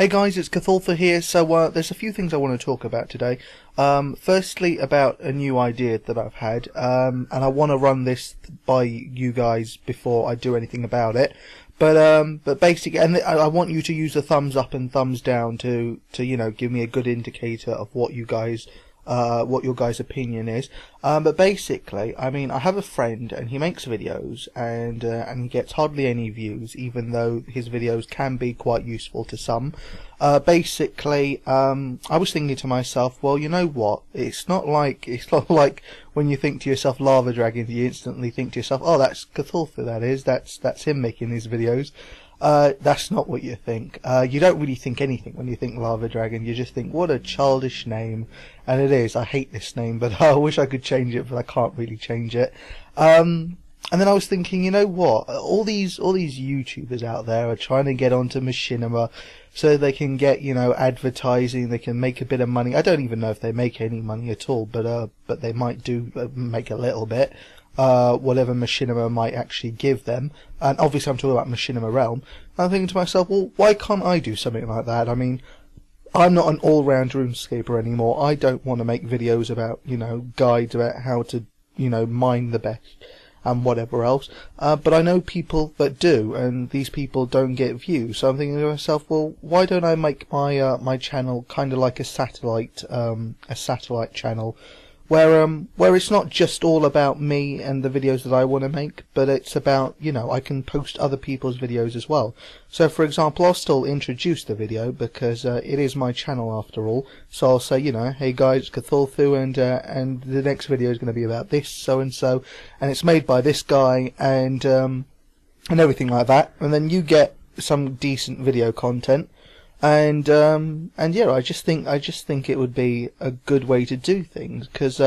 Hey guys, it's Cthulthu here. So there's a few things I want to talk about today. Firstly, about a new idea that I've had, and I want to run this by you guys before I do anything about it. But basically, and I want you to use the thumbs up and thumbs down to give me a good indicator of what you guys what your guys' opinion is. But basically, I mean, I have a friend and he makes videos and he gets hardly any views, even though his videos can be quite useful to some. Basically, I was thinking to myself, well, you know what? It's not like when you think to yourself Lava Dragon, you instantly think to yourself, oh, that's Cthulthu. That's him making these videos. That's not what you think. You don't really think anything when you think Lava Dragon. You just think, what a childish name. And it is. I hate this name, but I wish I could change it, but I can't really change it. And then I was thinking, you know what? All these YouTubers out there are trying to get onto Machinima so they can get, advertising, they can make a bit of money. I don't even know if they make any money at all, but they might do make a little bit. Whatever Machinima might actually give them. And obviously I'm talking about Machinima Realm. And I'm thinking to myself, well, why can't I do something like that? I mean, I'm not an all-round RuneScaper anymore. I don't want to make videos about, guides about how to, mine the best and whatever else. But I know people that do, and these people don't get views. So I'm thinking to myself, well, why don't I make my my channel kind of like a satellite channel, where it's not just all about me and the videos that I want to make, but it's about, I can post other people's videos as well. So, for example, I'll still introduce the video because it is my channel after all. So I'll say, hey guys, it's Cthulthu, and the next video is going to be about this so and so, and it's made by this guy, and everything like that. And then you get some decent video content. And yeah, I just think it would be a good way to do things, because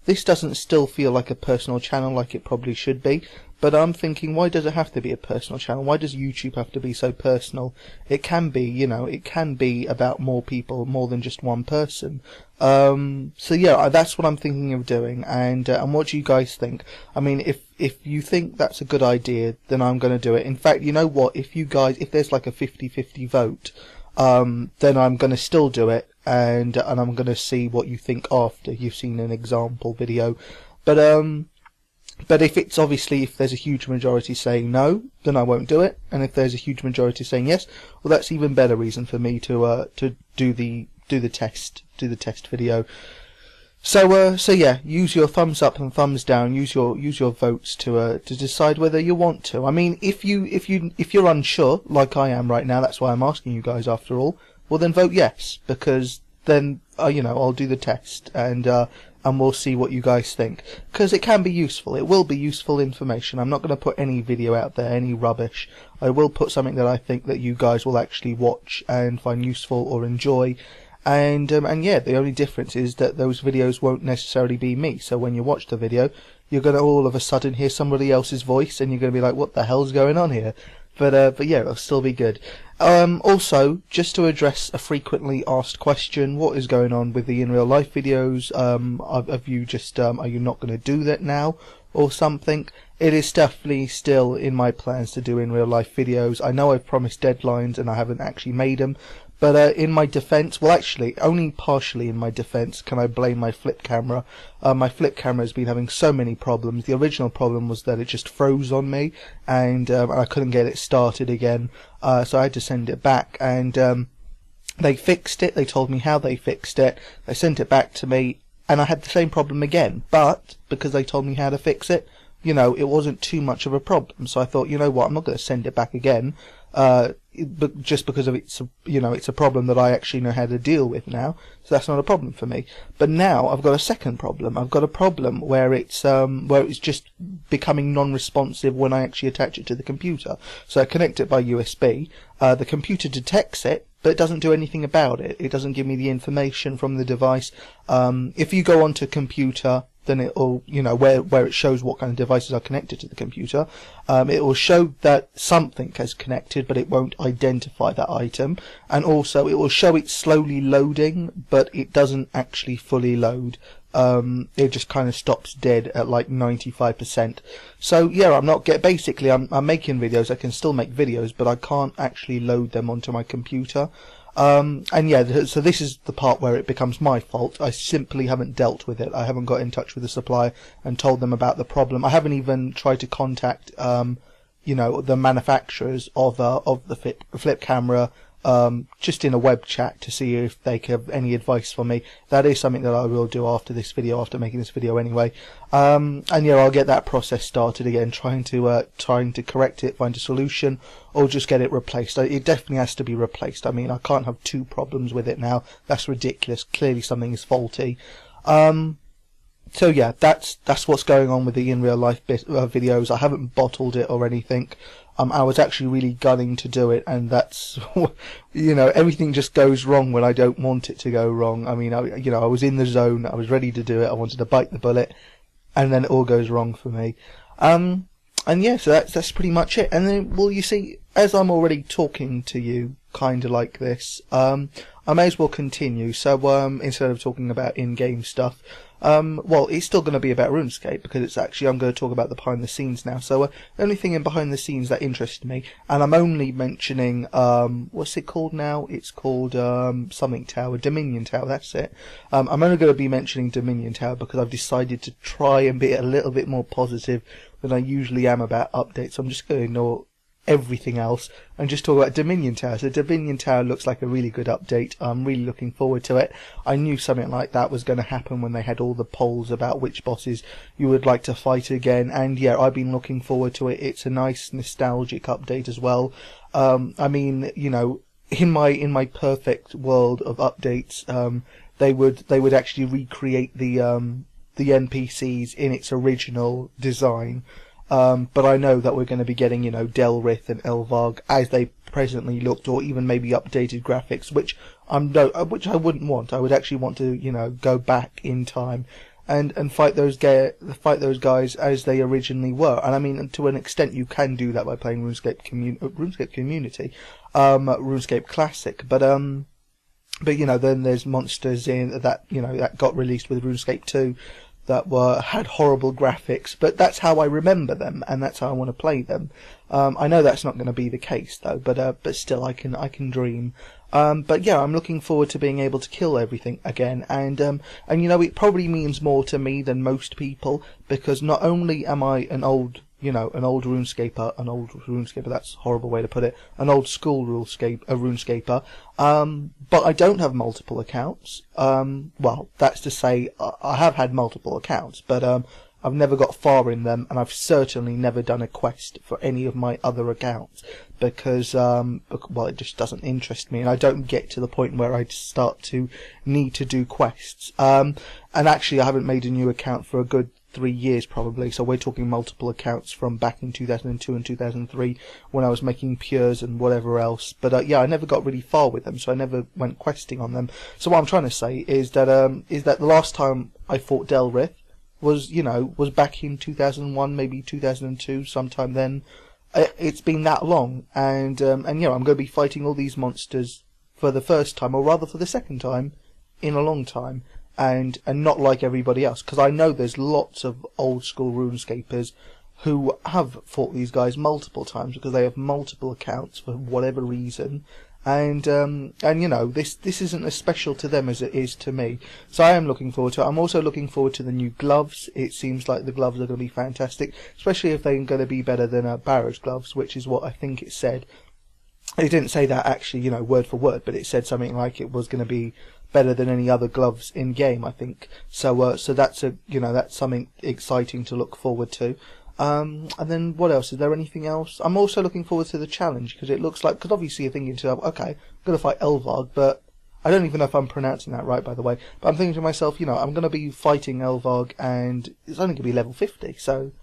this doesn't still feel like a personal channel like it probably should be. But I'm thinking, why does it have to be a personal channel? Why does YouTube have to be so personal? It can be, it can be about more people, more than just one person. So yeah, that's what I'm thinking of doing. And what do you guys think? I mean, if you think that's a good idea, then I'm going to do it. In fact, you know what? If there's like a 50-50 vote, then I'm going to still do it, and I'm going to see what you think after you've seen an example video. But if there's a huge majority saying no, then I won't do it. And if there's a huge majority saying yes, well, that's even better reason for me to do the test video. So yeah, use your thumbs up and thumbs down. Use your votes to decide whether you want to. I mean, if you're unsure, like I am right now, that's why I'm asking you guys after all. Well, then vote yes, because then I'll do the test and we'll see what you guys think, because it can be useful. It will be useful information. I'm not going to put any video out there, any rubbish. I will put something that I think that you guys will actually watch and find useful or enjoy. And yeah, the only difference is that those videos won't necessarily be me. So when you watch the video, you're going to all of a sudden hear somebody else's voice, and you're going to be like, what the hell's going on here? But yeah, it'll still be good. Also, just to address a frequently asked question, what is going on with the in real life videos? Are you not going to do that now or something? It is definitely still in my plans to do in real life videos. I know I've promised deadlines and I haven't actually made them. But in my defence, well, actually, only partially in my defence can I blame my flip camera. My flip camera has been having so many problems. The original problem was that it just froze on me, and I couldn't get it started again. So I had to send it back, and they fixed it. They told me how they fixed it. They sent it back to me, and I had the same problem again. But because they told me how to fix it, it wasn't too much of a problem. So I thought, you know what, I'm not going to send it back again. But just because of it's a problem that I actually know how to deal with now, so that's not a problem for me. But now I've got a second problem. I've got a problem where it's just becoming non-responsive when I actually attach it to the computer. So I connect it by USB. The computer detects it, but it doesn't do anything about it. It doesn't give me the information from the device. If you go onto computer, then it will, where it shows what kind of devices are connected to the computer, it will show that something has connected, but it won't identify that item. And also, it will show it slowly loading, but it doesn't actually fully load. It just kind of stops dead at like 95%. So yeah, I'm making videos. I can still make videos, but I can't actually load them onto my computer. And yeah, so this is the part where it becomes my fault. I simply haven't dealt with it. I haven't got in touch with the supplier and told them about the problem. I haven't even tried to contact, the manufacturers of the flip camera, just in a web chat to see if they could have any advice for me. That is something that I will do after this video, after making this video anyway. And yeah, I'll get that process started again, trying to correct it, find a solution, or just get it replaced. It definitely has to be replaced. I mean, I can't have two problems with it now. That's ridiculous. Clearly something is faulty. So yeah, that's what's going on with the in real life videos. I haven't bottled it or anything. I was actually really gunning to do it, and that's, everything just goes wrong when I don't want it to go wrong. I mean, I was in the zone, I was ready to do it, I wanted to bite the bullet, and then it all goes wrong for me. And yeah, so that's pretty much it. And then, well, you see, as I'm already talking to you, kind of like this, I may as well continue. So, instead of talking about in-game stuff, well, it's still going to be about RuneScape, because it's actually, I'm going to talk about the behind the scenes now. So, the only thing in behind the scenes that interested me, and I'm only mentioning, what's it called now? It's called, something tower, Dominion Tower, that's it. I'm only going to be mentioning Dominion Tower because I've decided to try and be a little bit more positive than I usually am about updates. So I'm just going to ignore everything else and just talk about Dominion Tower. So Dominion Tower looks like a really good update. I'm really looking forward to it. I knew something like that was going to happen when they had all the polls about which bosses you would like to fight again, and yeah, I've been looking forward to it. It's a nice nostalgic update as well. I mean, in my perfect world of updates, they would actually recreate the NPCs in its original design. But I know that we're going to be getting, Delrith and Elvarg as they presently looked, or even maybe updated graphics, which I wouldn't want. I would actually want to, go back in time and fight those guys as they originally were. And I mean, to an extent, you can do that by playing RuneScape Community, RuneScape Classic, but then there's monsters in that, that got released with RuneScape 2. That had horrible graphics, but that's how I remember them, and that's how I want to play them. I know that's not going to be the case though, but still, I can dream. But yeah, I'm looking forward to being able to kill everything again, and it probably means more to me than most people, because not only am I an old RuneScaper, that's a horrible way to put it, an old school RuneScaper, but I don't have multiple accounts. Well, that's to say, I have had multiple accounts, but I've never got far in them, and I've certainly never done a quest for any of my other accounts, because, well, it just doesn't interest me, and I don't get to the point where I start to need to do quests. And actually, I haven't made a new account for a good 3 years probably, so we're talking multiple accounts from back in 2002 and 2003 when I was making Pures and whatever else, but yeah, I never got really far with them, so I never went questing on them. So what I'm trying to say is that the last time I fought Delrith was back in 2001, maybe 2002, sometime then. It's been that long, and I'm going to be fighting all these monsters for the first time, or rather for the second time in a long time. And not like everybody else, because I know there's lots of old school RuneScapers who have fought these guys multiple times because they have multiple accounts for whatever reason, and this isn't as special to them as it is to me. So I am looking forward to it. I'm also looking forward to the new gloves. It seems like the gloves are going to be fantastic, especially if they're going to be better than Barrow's gloves, which is what I think it said. It didn't say that actually, word for word, but it said something like it was going to be better than any other gloves in game, I think. So that's that's something exciting to look forward to. And then what else? Is there anything else? I'm also looking forward to the challenge, because it looks like, because obviously you're thinking to yourself, okay, I'm going to fight Elvarg, but I don't even know if I'm pronouncing that right, by the way. But I'm thinking to myself, I'm going to be fighting Elvarg, and it's only going to be level 50, so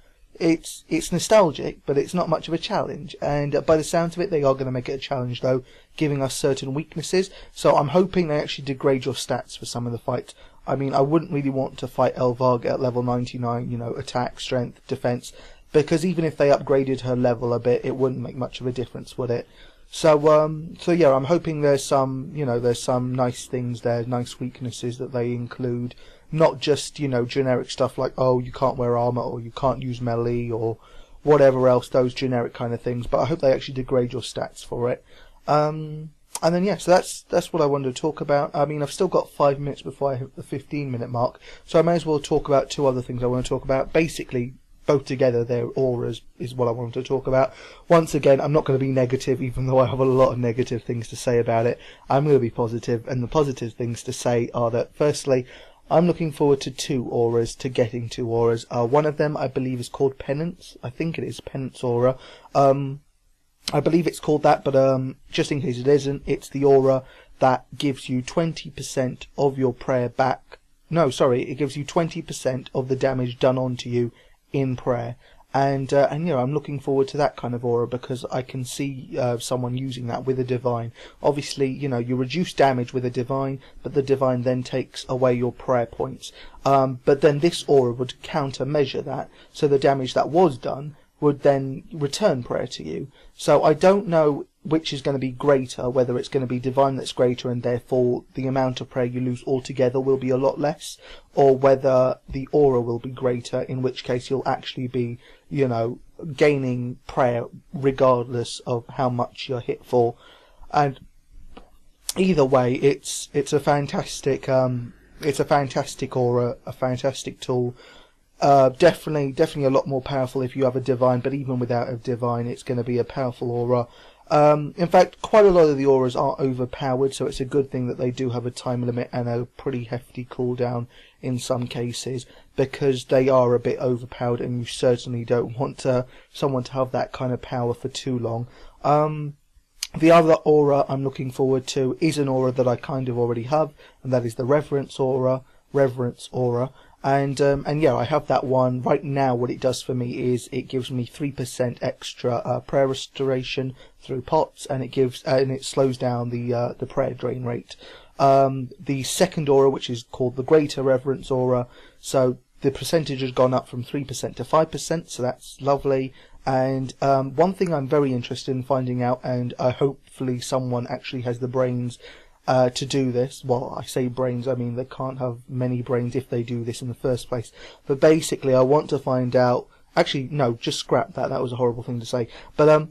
it's nostalgic, but it's not much of a challenge. And by the sounds of it, they are going to make it a challenge, though, giving us certain weaknesses. So I'm hoping they actually degrade your stats for some of the fights. I mean, I wouldn't really want to fight Elvarg at level 99, attack, strength, defense, because even if they upgraded her level a bit, it wouldn't make much of a difference, would it? So yeah, I'm hoping there's some nice things there, nice weaknesses that they include. Not just, generic stuff like, oh, you can't wear armor, or you can't use melee, or whatever else, those generic kind of things. But I hope they actually degrade your stats for it. And And then, yeah, so that's what I wanted to talk about. I mean, I've still got 5 minutes before I hit the 15-minute mark, so I may as well talk about two other things I want to talk about. Basically, both together, their auras is what I wanted to talk about. Once again, I'm not going to be negative, even though I have a lot of negative things to say about it. I'm going to be positive, and the positive things to say are that, firstly, I'm looking forward to two auras, to getting two auras. One of them, I believe, is called Penance. I think it is Penance Aura. I believe it's called that, but just in case it isn't, it's the aura that gives you 20% of your prayer back. No, sorry, it gives you 20% of the damage done onto you in prayer. And I'm looking forward to that kind of aura, because I can see someone using that with a divine. Obviously, you reduce damage with a divine, but the divine then takes away your prayer points. But then this aura would countermeasure that, so the damage that was done would then return prayer to you. So I don't know which is going to be greater, whether it's going to be divine that's greater and therefore the amount of prayer you lose altogether will be a lot less, or whether the aura will be greater, in which case you'll actually be, gaining prayer regardless of how much you're hit for. And either way, it's a fantastic aura, a fantastic tool. Definitely a lot more powerful if you have a divine, but even without a divine, it's going to be a powerful aura. In fact, quite a lot of the auras are overpowered, so it's a good thing that they do have a time limit and a pretty hefty cooldown in some cases, because they are a bit overpowered, and you certainly don't want someone to have that kind of power for too long. The other aura I'm looking forward to is an aura that I kind of already have, and that is the Reverence Aura. And yeah, I have that one. Right now, what it does for me is it gives me 3% extra prayer restoration through pots, and it slows down the prayer drain rate. The second aura, which is called the Greater Reverence Aura, so the percentage has gone up from 3% to 5%, so that's lovely. And one thing I'm very interested in finding out, and hopefully someone actually has the brains to do this. Well, I say brains, I mean they can't have many brains if they do this in the first place. But basically, I want to find out. Actually, no, just scrap that. That was a horrible thing to say. But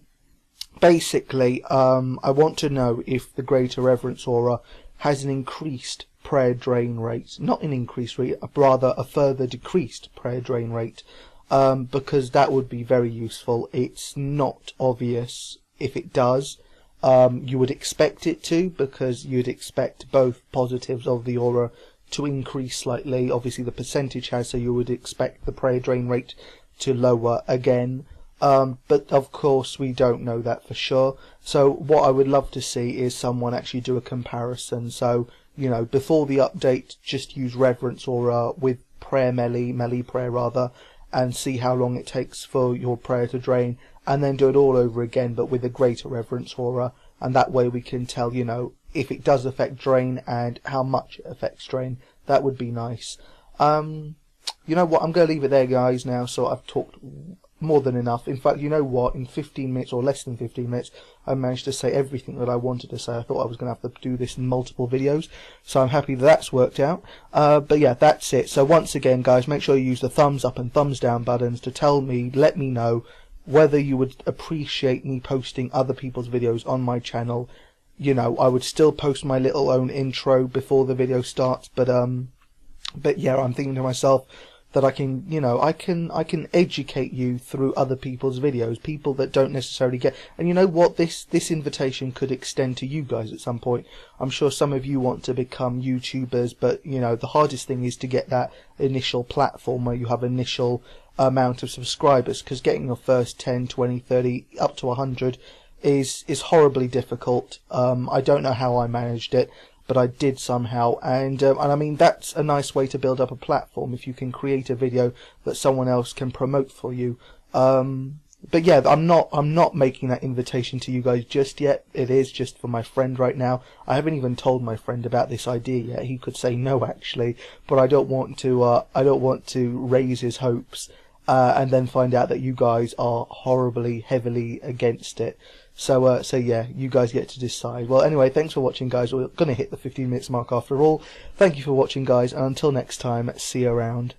basically, I want to know if the Greater Reverence Aura has an increased prayer drain rate. Not an increased rate, rather a further decreased prayer drain rate. Because that would be very useful. It's not obvious if it does. You would expect it to, because you'd expect both positives of the aura to increase slightly. Obviously, the percentage has, so you would expect the prayer drain rate to lower again. But of course, we don't know that for sure. So what I would love to see is someone actually do a comparison. So, before the update, just use Reverence Aura with prayer melee prayer rather, and see how long it takes for your prayer to drain, and then do it all over again, but with a Greater Reverence Aura, and that way we can tell, if it does affect drain and how much it affects drain. That would be nice. You know what, I'm going to leave it there, guys, now, so I've talked more than enough. In fact, you know what, in 15 minutes, or less than 15 minutes, I managed to say everything that I wanted to say. I thought I was going to have to do this in multiple videos, so I'm happy that's worked out. But yeah, that's it. So once again, guys, make sure you use the thumbs up and thumbs down buttons to let me know whether you would appreciate me posting other people's videos on my channel. I would still post my little own intro before the video starts, but yeah, I'm thinking to myself that I can, I can educate you through other people's videos, people that don't necessarily get. And you know what, this invitation could extend to you guys at some point. I'm sure some of you want to become YouTubers, but the hardest thing is to get that initial platform where you have initial amount of subscribers, because getting your first 10, 20, 30 up to 100 is horribly difficult. I don't know how I managed it, but I did somehow, and I mean, that's a nice way to build up a platform, if you can create a video that someone else can promote for you. But yeah, I'm not making that invitation to you guys just yet. It is just for my friend right now. I haven't even told my friend about this idea yet. He could say no, actually, but I don't want to raise his hopes and then find out that you guys are horribly, heavily against it. So yeah, you guys get to decide. Well, anyway, thanks for watching, guys. We're going to hit the 15 minutes mark after all. Thank you for watching, guys, and until next time, see you around.